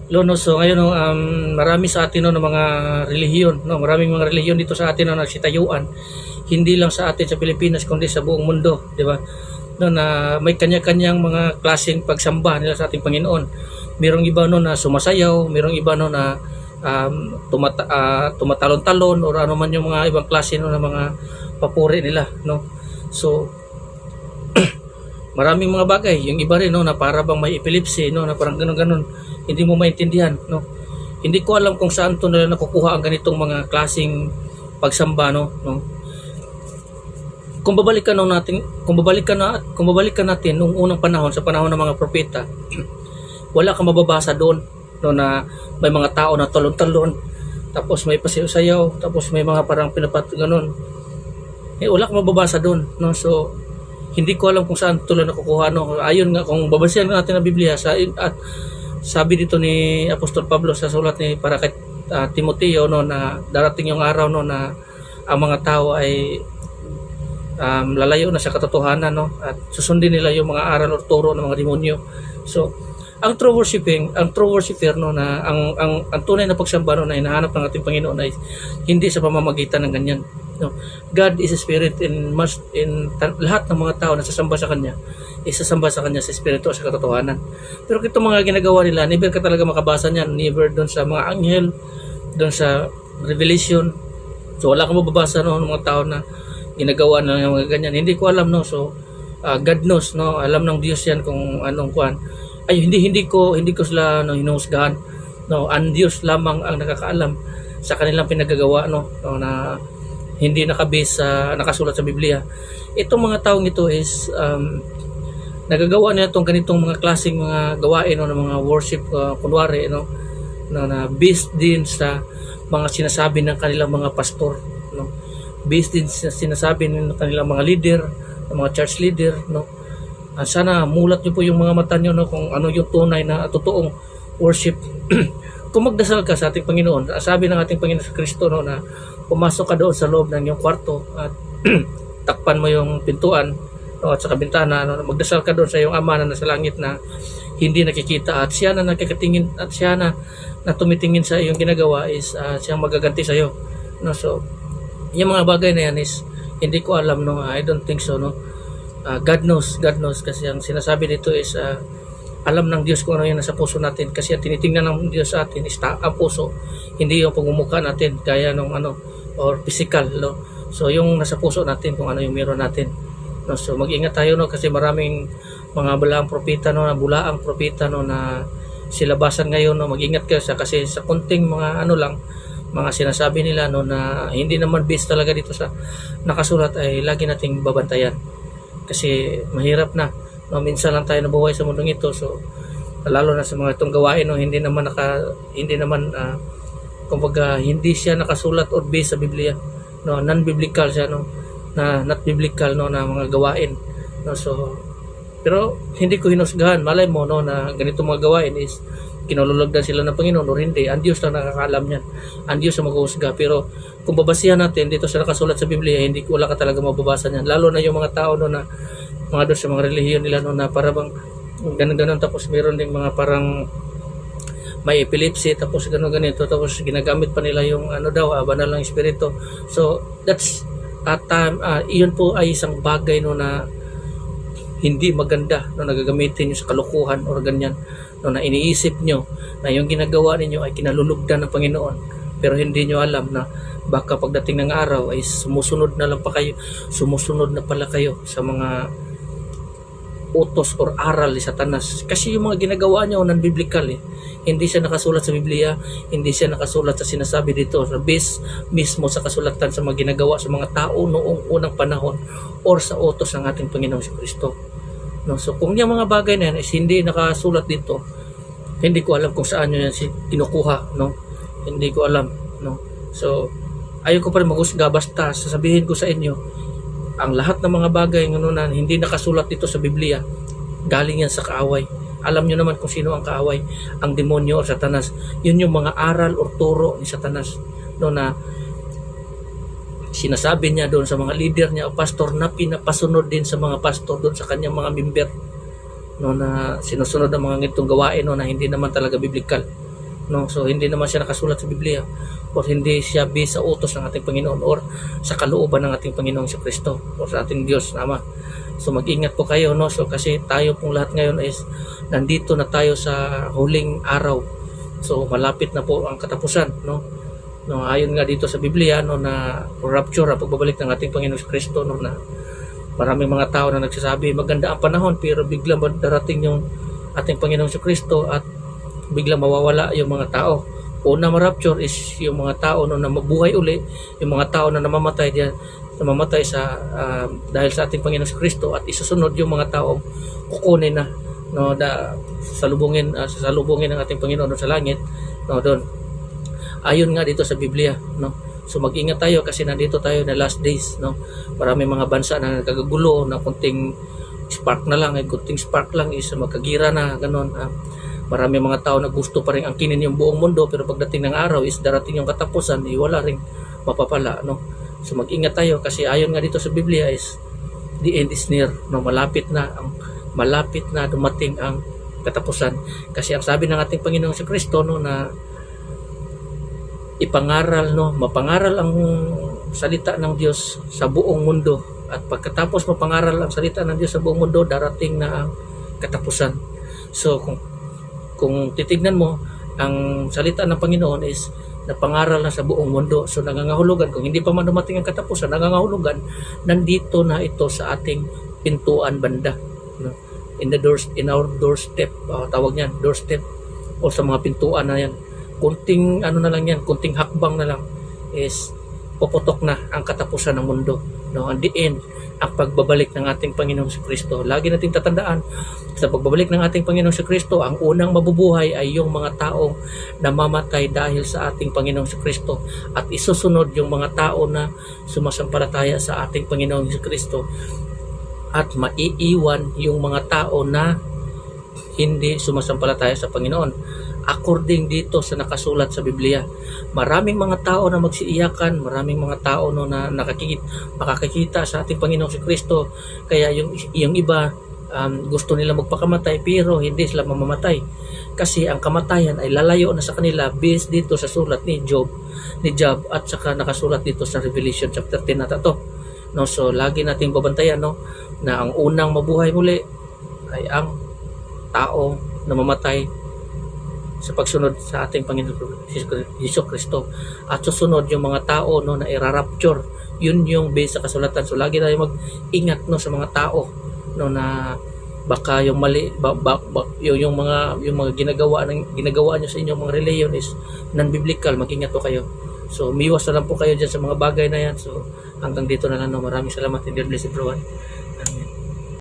No, so ngayon no, marami sa atin no, ng mga relihiyon, no, maraming mga relihiyon dito sa atin no, nagsitayuan. Hindi lang sa atin sa Pilipinas kundi sa buong mundo, di ba? No, na may kanya-kanyang mga klaseng pagsamba nila sa ating Panginoon. Merong iba no na sumasayaw, merong iba no na tumatalon-talon o ano man yung mga ibang klase no na mga papuri nila, no. So maraming mga bagay, yung iba rin no na para bang may epilepsy no na parang ganun-ganun, hindi mo maintindihan, no. Hindi ko alam kung saan to nila nakukuha ang ganitong mga klaseng pagsamba, no. Kung babalikan natin, kung babalikan natin nung unang panahon sa panahon ng mga propeta, wala kang mababasa doon no na may mga tao na talon-talon, tapos may pasayaw, tapos may mga parang pinapat ganun. Wala kang mababasa doon, no. So hindi ko alam kung saan tuloy nakukuha, no. Ayun nga, kung babasahin natin ang Biblia at sabi dito ni Apostol Pablo sa sulat ni para kay Timoteo no na darating yung araw no na ang mga tao ay lalayo na sa katotohanan, no, at susundin nila yung mga aral o turo ng mga demonyo. So ang true worshiper no na ang tunay na pagsamba no na hinahanap ng ating Panginoon ay hindi sa pamamagitan ng ganyan, no. God is a spirit, in lahat ng mga tao na sasamba sa kanya isasamba sa kanya sa espiritu at sa katotohanan. Pero itong mga ginagawa nila, never ka talaga makabasa niyan, never doon sa mga anghel, doon sa Revelation. So wala kang mababasa no ng mga tao na ginagawa na yung mga ganyan. Hindi ko alam, no. So God knows, no, alam ng Diyos yan kung anong kuan. Ay hindi ko sila no hinuhusgahan, no. Ang Diyos lamang ang nakakaalam sa kanilang pinagagawa, no na hindi nakabase sa nakasulat sa Biblia. Itong mga taong ito is nagagawa nila itong ganitong mga klaseng mga gawain no, ng mga worship kunwari, no, na based din sa mga sinasabi ng kanilang mga pastor, no. Based din sa sinasabi ng kanilang mga leader, ng mga church leader, no. Sana mulat niyo po yung mga mata niyo, no, kung ano yung tunay na totoong worship. Kung magdasal ka sa ating Panginoon, sabi ng ating Panginoon sa Kristo, no, na pumasok ka doon sa loob ng iyong kwarto at takpan mo yung pintuan, no, at sa bintana, no, magdasal ka doon sa iyong Ama na nasa langit na hindi nakikita, at siya na nakikatingin at siya na tumitingin sa iyong ginagawa is siyang magaganti sa iyo, no. So yung mga bagay na yan is hindi ko alam, no. I don't think so, no. God knows kasi ang sinasabi dito is alam ng Diyos kung ano yung nasa puso natin, kasi tinitingnan ng Diyos sa atin is ang puso, hindi yung pagmumukha natin kaya nung ano or physical, no. So yung nasa puso natin kung ano yung meron natin, no. So mag-ingat tayo, no, kasi maraming mga bulaang propeta, no, na silabasan ngayon, no. Mag-ingat kayo kasi sa kunting mga ano lang mga sinasabi nila, no, na hindi naman based talaga dito sa nakasulat, ay lagi nating babantayan kasi mahirap na, no, minsan lang tayo nabuhay sa mundong ito. So lalo na sa mga itong gawain, no, hindi naman kumbaga hindi siya nakasulat or based sa Biblia, no, non-biblical siya, no, na not biblical, no, na mga gawain, no. So pero hindi ko hinusgahan, malay mo, no, na ganito mga gawain is kinululugdan sila ng Panginoon o hindi. Ang Diyos lang nakakaalam niyan, ang Diyos ang maghuhusga. Pero kung babasihan natin dito sa nakasulat sa Biblia, hindi ko wala ka talaga mababasa niyan, lalo na yung mga tao, no, na mga doon sa mga relihiyon nila, no, na para bang ganun-ganun, tapos meron ding mga parang may epilepsy, tapos ganito, tapos ginagamit pa nila yung ano daw, banal ng espiritu. So that's iyon po ay isang bagay, no, na hindi maganda, no, nagagamitin nyo sa kalukuhan or ganyan, no, na iniisip nyo na yung ginagawa ninyo ay kinalulugdan ng Panginoon, pero hindi nyo alam na baka pagdating ng araw ay sumusunod na pala kayo sa mga utos or aral ni Satanas, kasi yung mga ginagawa niya non-biblical, hindi siya nakasulat sa Biblia, hindi siya nakasulat sa sinasabi dito sa base mismo sa kasulatan sa mga ginagawa sa mga tao noong unang panahon or sa utos ng ating Panginoong si Kristo, no. So kung yung mga bagay na yan is hindi nakasulat dito, hindi ko alam kung saan nyo yan kinukuha, no, hindi ko alam, no. So ayaw ko pa rin maghusga, basta sasabihin ko sa inyo ang lahat ng mga bagay na hindi nakasulat dito sa Biblia, galing yan sa kaaway. Alam nyo naman kung sino ang kaaway, ang demonyo o Satanas. Yun yung mga aral o turo ni Satanas, no, na sinasabi niya doon sa mga leader niya o pastor, na pinapasunod din sa mga pastor doon sa kanyang mga member, no, na sinusunod ang mga ngitong gawain, no, na hindi naman talaga biblical. no? So hindi naman siya nakasulat sa Biblia, or hindi siya based sa utos ng ating Panginoon or sa kalooban ng ating Panginoong Kristo o sa ating Diyos Ama. So mag-ingat po kayo, no? So kasi tayo pong lahat ngayon is nandito na tayo sa huling araw. So malapit na po ang katapusan, no? No, ayon nga dito sa Biblia, no, na rapture, pagbabalik ng ating Panginoong Kristo, no, na maraming mga tao na nagsasabi maganda ang panahon pero biglang darating yung ating Panginoong Kristo at biglang mawawala yung mga tao. Una ma-rapture is yung mga tao, no, na mabuhay uli, yung mga tao na namamatay sa dahil sa ating Panginoong Kristo, at isusunod yung mga taong kukunin na, no, salubungin ng ating Panginoon sa langit, no, doon. Ayon nga dito sa Biblia, no. So mag-ingat tayo kasi nandito tayo na last days, no. Maraming mga bansa na nagkagulo na kunting spark lang is magkagira na ganon. Maraming mga tao na gusto pa rin angkinin yung buong mundo, pero pagdating ng araw is darating yung katapusan, wala ring mapapala, no. So mag-ingat tayo kasi ayon nga dito sa Biblia is the end is near, no. Malapit na dumating ang katapusan. Kasi ang sabi ng ating Panginoong Kristo, no, na mapangaral ang salita ng Diyos sa buong mundo, at pagkatapos mapangaral ang salita ng Diyos sa buong mundo, darating na ang katapusan. So kung titignan mo, ang salita ng Panginoon is napangaral na sa buong mundo. So nangangahulugan, kung hindi pa man dumating ang katapusan, nangangahulugan nandito na ito sa ating pintuan banda, no? In our doorstep, tawag niyan doorstep, o sa mga pintuan na yan. Kunting kunting hakbang na lang is puputok na ang katapusan ng mundo, no. And the end, ang pagbabalik ng ating Panginoong Kristo. Lagi nating tatandaan, sa pagbabalik ng ating Panginoong Kristo, ang unang mabubuhay ay yung mga taong namamatay dahil sa ating Panginoong Kristo, at isusunod yung mga tao na sumasampalataya sa ating Panginoong Kristo, at maiiwan yung mga tao na hindi sumasampalataya sa Panginoon. According dito sa nakasulat sa Biblia, maraming mga tao na magsiiyakan, maraming mga tao, no, na makakakita sa ating Panginoong Kristo. Kaya yung iba gusto nila magpakamatay pero hindi sila mamamatay, kasi ang kamatayan ay lalayo na sa kanila based dito sa sulat ni Job, at saka nakasulat dito sa Revelation chapter 10 na to, no. So lagi nating babantayan, no, na ang unang mabuhay muli ay ang tao na mamatay sa pagsunod sa ating Panginoon Hesus Kristo, at susunod yung mga tao, no, na irarapture. Yun yung base sa kasulatan. So lagi tayo mag-ingat, no, sa mga tao, no, na baka yung mali yung mga ginagawa nyo sa inyong mga religion is non-biblical. Mag-ingat po kayo. So umiwas na lang po kayo dyan sa mga bagay na yan. So hanggang dito na lang, no. Maraming salamat, and God bless everyone.